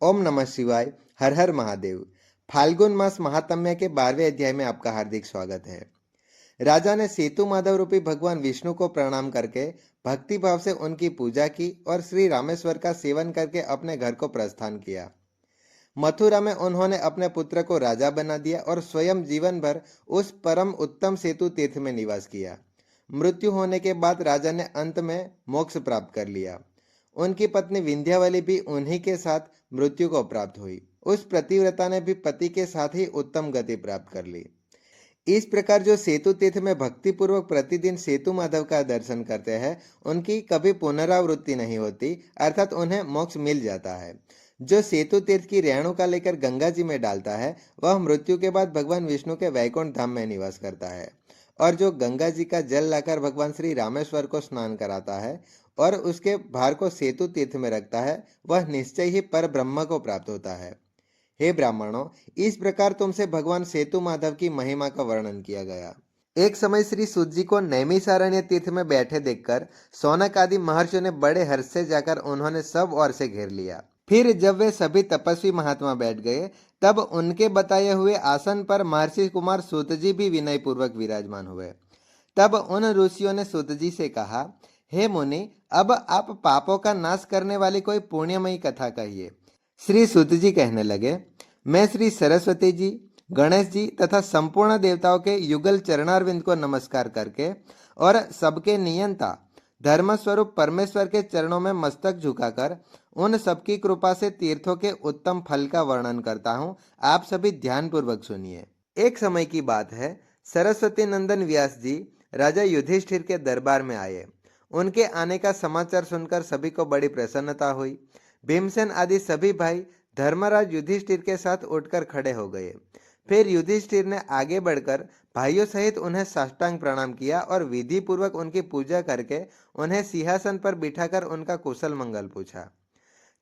ओम नमः शिवाय। हर हर महादेव। फाल्गुन मास महात्म्य के 12वें अध्याय में आपका हार्दिक स्वागत है। राजा ने सेतु माधव रूपी भगवान विष्णु को प्रणाम करके भक्ति भाव से उनकी पूजा की और श्री रामेश्वर का सेवन करके अपने घर को प्रस्थान किया। मथुरा में उन्होंने अपने पुत्र को राजा बना दिया और स्वयं जीवन भर उस परम उत्तम सेतु तीर्थ में निवास किया। मृत्यु होने के बाद राजा ने अंत में मोक्ष प्राप्त कर लिया। उनकी पत्नी विंध्यावली भी उन्हीं के साथ मृत्यु को प्राप्त हुई। उस पतिव्रता ने भी पति के साथ ही उत्तम गति प्राप्त कर ली। इस प्रकार जो सेतु तीर्थ में भक्ति पूर्वक प्रतिदिन सेतु माधव का दर्शन करते हैं, उनकी कभी पुनरावृत्ति नहीं होती, अर्थात उन्हें मोक्ष मिल जाता है। जो सेतु तीर्थ की रेणुका लेकर गंगा जी में डालता है, वह मृत्यु के बाद भगवान विष्णु के वैकुंठ धाम में निवास करता है। और जो गंगा जी का जल लाकर भगवान श्री रामेश्वर को स्नान कराता है और उसके भार को सेतु तीर्थ में रखता है, वह निश्चय ही पर ब्रह्म को प्राप्त होता है। हे ब्राह्मणों, इस प्रकार तुमसे भगवान सेतु माधव की महिमा का वर्णन किया गया। एक समय श्री सूत जी को नैमिषारण्य तीर्थ में बैठे देखकर सौनक आदि महर्षियों ने बड़े हर्ष से जाकर उन्होंने सब ओर से घेर लिया। फिर जब वे सभी तपस्वी महात्मा बैठ गए, तब उनके बताए हुए आसन पर महर्षि कुमार सूत जी भी विनय पूर्वक विराजमान हुए। तब उन ऋषियों ने सूत जी से कहा, हे मुनि, अब आप पापों का नाश करने वाली कोई पुण्यमयी कथा कहिए। श्री सूत जी कहने लगे, मैं श्री सरस्वती जी, गणेश जी तथा संपूर्ण देवताओं के युगल चरणारविंद को नमस्कार करके और सबके नियंता धर्म स्वरूप परमेश्वर के चरणों में मस्तक झुकाकर उन सबकी कृपा से तीर्थों के उत्तम फल का वर्णन करता हूँ। आप सभी ध्यान पूर्वक सुनिए। एक समय की बात है, सरस्वती नंदन व्यास जी राजा युधिष्ठिर के दरबार में आए। उनके आने का समाचार सुनकर सभी को बड़ी प्रसन्नता हुई। भीमसेन आदि सभी भाई धर्मराज युधिष्ठिर के साथ उठकर खड़े हो गए। फिर युधिष्ठिर ने आगे बढ़कर भाइयों सहित उन्हें साष्टांग प्रणाम किया और विधि पूर्वक उनकी पूजा करके उन्हें सिंहासन पर बिठाकर उनका कुशल मंगल पूछा।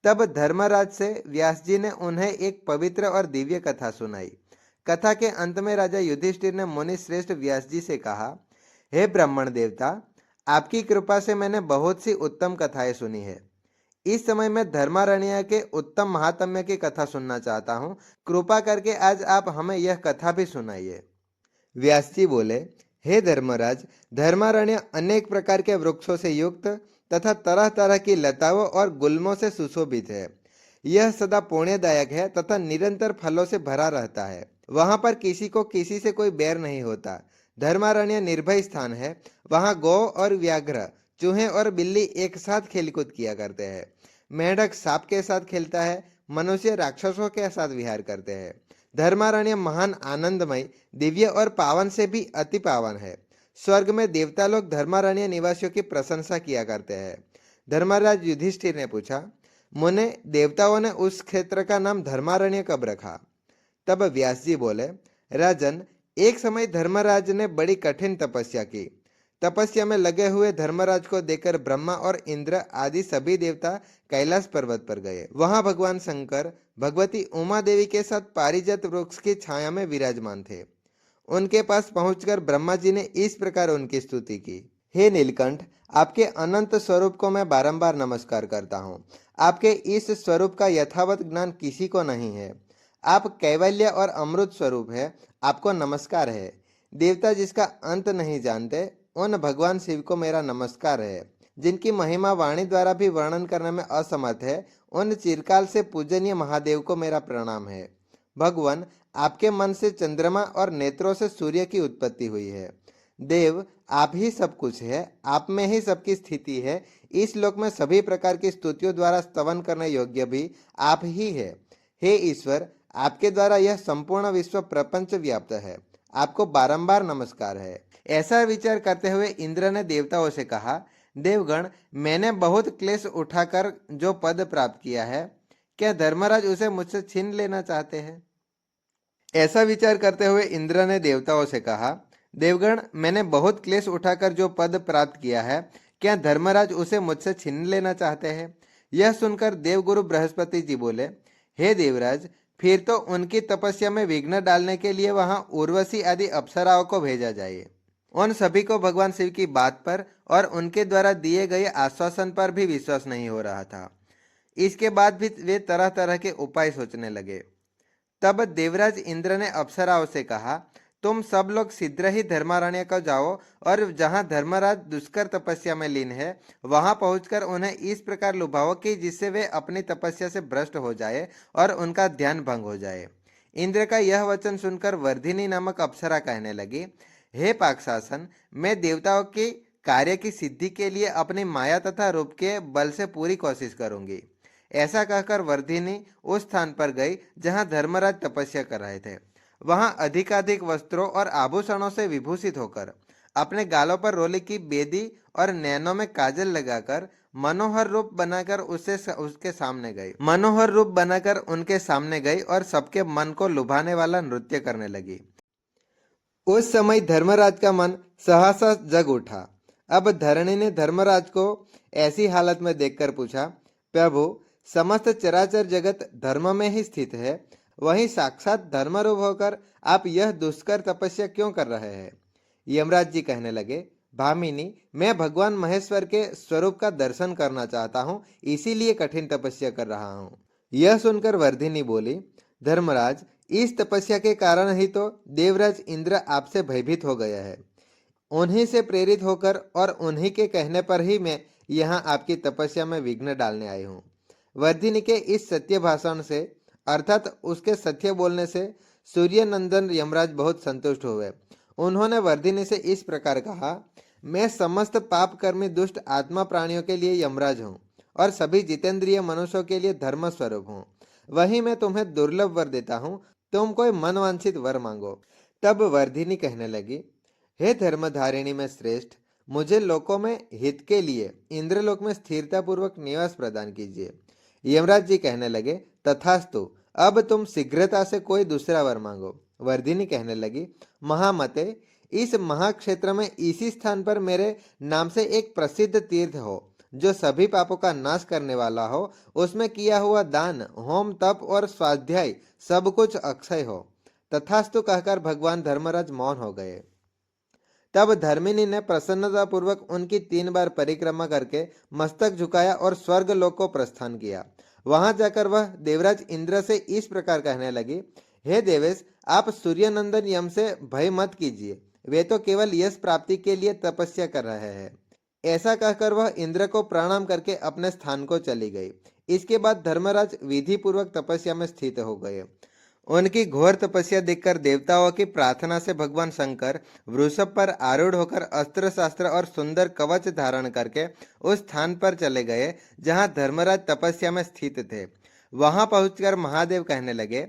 तब धर्मराज से व्यास जी ने उन्हें एक पवित्र और दिव्य कथा सुनाई। कथा के अंत में राजा युधिष्ठिर ने मुनि श्रेष्ठ व्यास जी से कहा, हे ब्राह्मण देवता, आपकी कृपा से मैंने बहुत सी उत्तम कथाएं सुनी है। इस समय मैं धर्मारण्य के उत्तम महात्म्य की कथा सुनना चाहता हूँ। कृपा करके आज आप हमें यह कथा भी सुनाइए। व्यास जी बोले, हे धर्मराज, धर्मारण्य अनेक प्रकार के वृक्षों से युक्त तथा तरह तरह की लताओं और गुल्मों से सुशोभित है। यह सदा पुण्यदायक है तथा निरंतर फलों से भरा रहता है। वहां पर किसी को किसी से कोई बैर नहीं होता। धर्मारण्य निर्भय स्थान है। वहां गौ और व्याघ्र, चूहे और बिल्ली एक साथ खेलकूद किया करते हैं। मेंढक सांप के साथ खेलता है। मनुष्य राक्षसों के साथ विहार करते हैं। धर्मारण्य महान आनंदमय, दिव्य और पावन से भी अति पावन है। स्वर्ग में देवता लोग धर्मारण्य निवासियों की प्रशंसा किया करते हैं। धर्मराज युधिष्ठिर ने पूछा, मुने, देवताओं ने उस क्षेत्र का नाम धर्मारण्य कब रखा? तब व्यास जी बोले, राजन, एक समय धर्मराज ने बड़ी कठिन तपस्या की। तपस्या में लगे हुए धर्मराज को देखकर ब्रह्मा और इंद्र आदि सभी देवता कैलाश पर्वत पर गए। वहां भगवान शंकर भगवती उमा देवी के साथ पारिजात वृक्ष की छाया में विराजमान थे। उनके पास पहुंचकर ब्रह्मा जी ने इस प्रकार उनकी स्तुति की, हे नीलकंठ, आपके अनंत स्वरूप को मैं बारंबार नमस्कार करता हूँ। आपके इस स्वरूप का यथावत ज्ञान किसी को नहीं है। आप कैवल्य और अमृत स्वरूप है। आपको नमस्कार है। देवता जिसका अंत नहीं जानते, उन भगवान शिव को मेरा नमस्कार है। जिनकी महिमा वाणी द्वारा भी वर्णन करने में असमर्थ है, उन चिरकाल से पूजनीय महादेव को मेरा प्रणाम है। भगवान, आपके मन से चंद्रमा और नेत्रों से सूर्य की उत्पत्ति हुई है। देव, आप ही सब कुछ है। आप में ही सबकी स्थिति है। इस लोक में सभी प्रकार की स्तुतियों द्वारा स्तवन करने योग्य भी आप ही है। हे ईश्वर, आपके द्वारा यह संपूर्ण विश्व प्रपंच व्याप्त है। आपको बारंबार नमस्कार है। ऐसा विचार करते हुए इंद्र ने देवताओं से कहा, देवगण, मैंने बहुत क्लेश उठाकर जो पद प्राप्त किया है, क्या धर्मराज उसे मुझसे छीन लेना चाहते हैं? ऐसा विचार करते हुए इंद्र ने देवताओं से कहा, देवगण, मैंने बहुत क्लेश उठाकर जो पद प्राप्त किया है, क्या धर्मराज उसे मुझसे छीन लेना चाहते हैं? यह सुनकर देवगुरु बृहस्पति जी बोले, हे देवराज, फिर तो उनकी तपस्या में विघ्न डालने के लिए वहां उर्वशी आदि अप्सराओं को भेजा जाए। उन सभी को भगवान शिव की बात पर और उनके द्वारा दिए गए आश्वासन पर भी विश्वास नहीं हो रहा था। इसके बाद भी वे तरह तरह के उपाय सोचने लगे। तब देवराज इंद्र ने अप्सराओं से कहा, तुम सब लोग शीघ्र ही धर्मारण्य को जाओ और जहां धर्मराज दुष्कर तपस्या में लीन है वहां पहुंचकर उन्हें इस प्रकार लुभाओ कि जिससे वे अपनी तपस्या से भ्रष्ट हो जाए और उनका ध्यान भंग हो जाए। इंद्र का यह वचन सुनकर वर्धिनी नामक अप्सरा कहने लगी, हे पाकशासन, मैं देवताओं के कार्य की सिद्धि के लिए अपनी माया तथा रूप के बल से पूरी कोशिश करूंगी। ऐसा कहकर वर्धिनी उस स्थान पर गई जहां धर्मराज तपस्या कर रहे थे। वहां अधिकाधिक वस्त्रों और आभूषणों से विभूषित होकर, अपने गालों पर रोली की बेदी और नैनों में काजल लगाकर मनोहर रूप बनाकर उनके सामने गई और सबके मन को लुभाने वाला नृत्य करने लगी। उस समय धर्मराज का मन सहसा जग उठा। अब धरणी ने धर्मराज को ऐसी हालत में देखकर पूछा, प्रभु, समस्त चराचर जगत धर्म में ही स्थित है, वहीं साक्षात धर्मरूप होकर आप यह दुष्कर तपस्या क्यों कर रहे हैं? यमराज जी कहने लगे, भामिनी, मैं भगवान महेश्वर के स्वरूप का दर्शन करना चाहता हूँ, इसीलिए कठिन तपस्या कर रहा हूँ। यह सुनकर वर्धिनी बोली, धर्मराज, इस तपस्या के कारण ही तो देवराज इंद्र आपसे भयभीत हो गया है। उन्हीं से प्रेरित होकर और उन्हीं के कहने पर ही मैं यहाँ आपकी तपस्या में विघ्न डालने आई हूँ। वर्धिनी के इस सत्य भाषण से अर्थात उसके सत्य बोलने से सूर्य नंदन यमराज बहुत संतुष्ट हुए। उन्होंने वर्धिनी से इस प्रकार कहा, मैं समस्त पाप कर्मी दुष्ट आत्मा प्राणियों के लिए यमराज हूँ और सभी जितेंद्रिय मनुष्यों के लिए धर्म स्वरूप हूँ। वही मैं तुम्हें दुर्लभ वर देता हूँ, तुम कोई मनवांछित वर मांगो। तब वर्धिनी कहने लगी, हे धर्मधारिणी में श्रेष्ठ, मुझे लोकों में हित के लिए इंद्रलोक में स्थिरता पूर्वक निवास प्रदान कीजिए। यमराज जी कहने लगे, तथास्तु, अब तुम शीघ्रता से कोई दूसरा वर मांगो। वर्धिनी कहने लगी, महामते, इस महाक्षेत्र में इसी स्थान पर मेरे नाम से एक प्रसिद्ध तीर्थ हो जो सभी पापों का नाश करने वाला हो, उसमें किया हुआ दान, होम, तप और स्वाध्याय सब कुछ अक्षय हो। तथास्तु कहकर भगवान धर्मराज मौन हो गए। तब धर्मिनी ने प्रसन्नता पूर्वक उनकी 3 बार परिक्रमा करके मस्तक झुकाया और स्वर्ग लोक को प्रस्थान किया। वहां जाकर वह देवराज इंद्र से इस प्रकार कहने लगी, हे देवेश, आप सूर्यनंदन यम से भय मत कीजिए, वे तो केवल यश प्राप्ति के लिए तपस्या कर रहे हैं। ऐसा कहकर वह इंद्र को प्रणाम करके अपने स्थान को चली गई। इसके बाद धर्मराज विधि पूर्वक तपस्या में स्थित हो गए। उनकी घोर तपस्या देखकर देवताओं की प्रार्थना से भगवान शंकर वृषभ पर आरूढ़ होकर अस्त्र शास्त्र और सुंदर कवच धारण करके उस स्थान पर चले गए जहां धर्मराज तपस्या में स्थित थे। वहां पहुंचकर महादेव कहने लगे,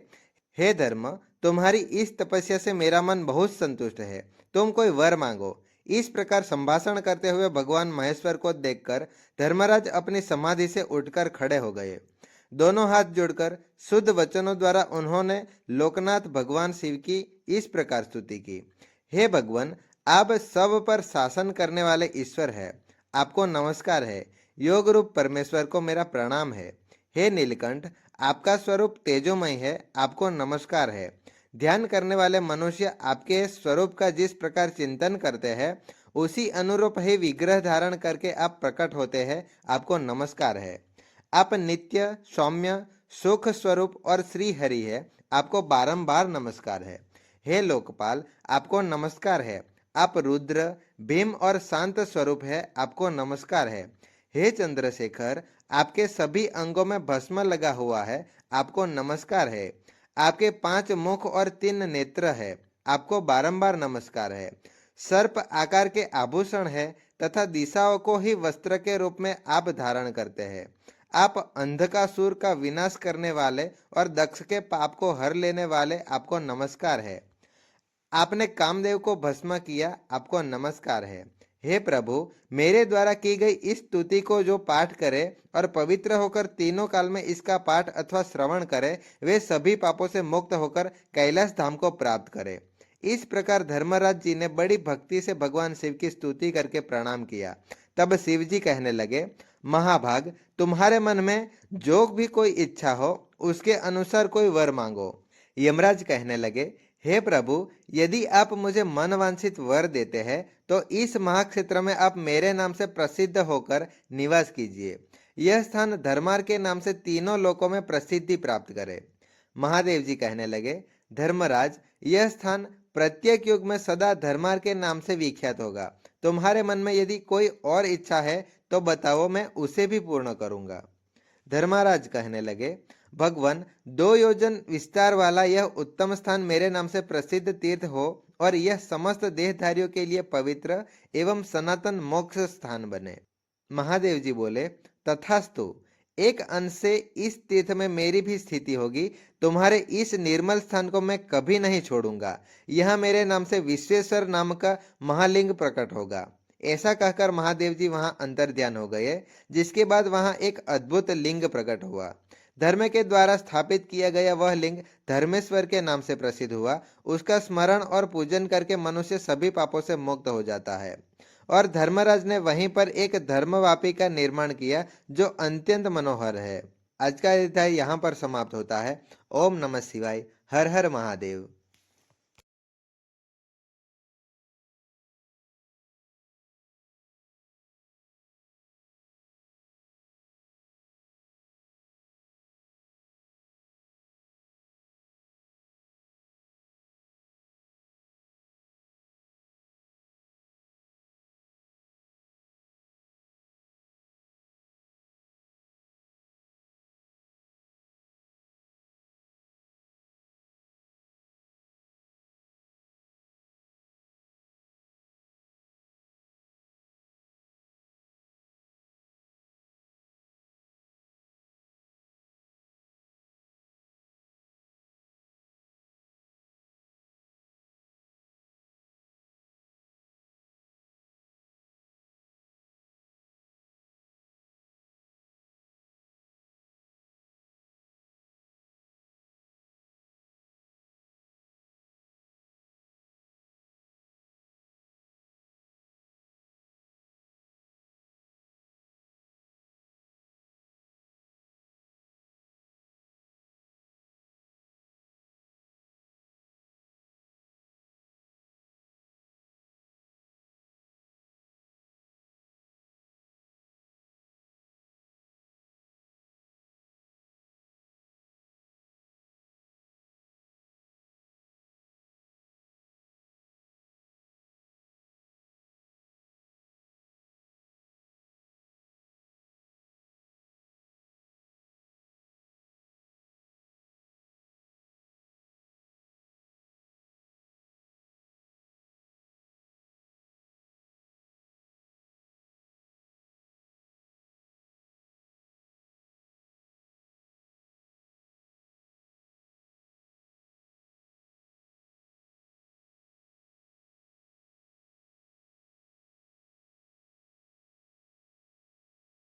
हे धर्म, तुम्हारी इस तपस्या से मेरा मन बहुत संतुष्ट है, तुम कोई वर मांगो। इस प्रकार संभाषण करते हुए भगवान महेश्वर को देखकर धर्मराज अपनी समाधि से उठकर खड़े हो गए। दोनों हाथ जोड़कर शुद्ध वचनों द्वारा उन्होंने लोकनाथ भगवान शिव की इस प्रकार स्तुति की, हे भगवान, आप सब पर शासन करने वाले ईश्वर है, आपको नमस्कार है। योग रूप परमेश्वर को मेरा प्रणाम है। हे नीलकंठ, आपका स्वरूप तेजोमय है, आपको नमस्कार है। ध्यान करने वाले मनुष्य आपके स्वरूप का जिस प्रकार चिंतन करते हैं उसी अनुरूप ही विग्रह धारण करके आप प्रकट होते हैं, आपको नमस्कार है। आप नित्य, सौम्य, सुख स्वरूप और श्री हरि है, आपको बारंबार नमस्कार है। हे लोकपाल, आपको नमस्कार है। आप रुद्र, भीम और शांत स्वरूप है, आपको नमस्कार है। हे चंद्रशेखर, आपके सभी अंगों में भस्म लगा हुआ है, आपको नमस्कार है। आपके 5 मुख और 3 नेत्र है, आपको बारंबार नमस्कार है। सर्प आकार के आभूषण है तथा दिशाओं को ही वस्त्र के रूप में आप धारण करते हैं। आप अंधकासुर का विनाश करने वाले और दक्ष के पाप को हर लेने वाले, आपको नमस्कार है। आपने कामदेव को भस्म किया, आपको नमस्कार है। हे प्रभु, मेरे द्वारा की गई इस स्तुति को जो पाठ करे और पवित्र होकर तीनों काल में इसका पाठ अथवा श्रवण करे, वे सभी पापों से मुक्त होकर कैलाश धाम को प्राप्त करे। इस प्रकार धर्मराज जी ने बड़ी भक्ति से भगवान शिव की स्तुति करके प्रणाम किया। तब शिव जी कहने लगे, महाभाग, तुम्हारे मन में जो भी कोई इच्छा हो उसके अनुसार कोई वर मांगो। यमराज कहने लगे, हे प्रभु, यदि आप मुझे मनवांछित वर देते हैं तो इस महाक्षेत्र में आप मेरे नाम से प्रसिद्ध होकर निवास कीजिए। यह स्थान धर्मार के नाम से तीनों लोकों में प्रसिद्धि प्राप्त करे। महादेव जी कहने लगे, धर्मराज, यह स्थान प्रत्येक युग में सदा धर्मार के नाम से विख्यात होगा। तुम्हारे मन में यदि कोई और इच्छा है तो बताओ, मैं उसे भी पूर्ण करूंगा। धर्मराज कहने लगे, भगवान, 2 योजन विस्तार वाला यह उत्तम स्थान मेरे नाम से प्रसिद्ध तीर्थ हो और यह समस्त देहधारियों के लिए पवित्र एवं सनातन मोक्ष स्थान बने। महादेव जी बोले, तथास्तु। एक अंश से इस तीर्थ में मेरी भी स्थिति होगी। तुम्हारे इस निर्मल स्थान को मैं कभी नहीं छोड़ूंगा। यह मेरे नाम से विश्वेश्वर नाम का महालिंग प्रकट होगा। ऐसा कहकर महादेव जी वहां अंतर ध्यान हो गए, जिसके बाद वहां एक अद्भुत लिंग प्रकट हुआ। धर्म के द्वारा स्थापित किया गया वह लिंग धर्मेश्वर के नाम से प्रसिद्ध हुआ। उसका स्मरण और पूजन करके मनुष्य सभी पापों से मुक्त हो जाता है। और धर्मराज ने वहीं पर एक धर्मवापी का निर्माण किया जो अत्यंत मनोहर है। आज का अध्याय यहाँ पर समाप्त होता है। ओम नमः शिवाय। हर हर महादेव।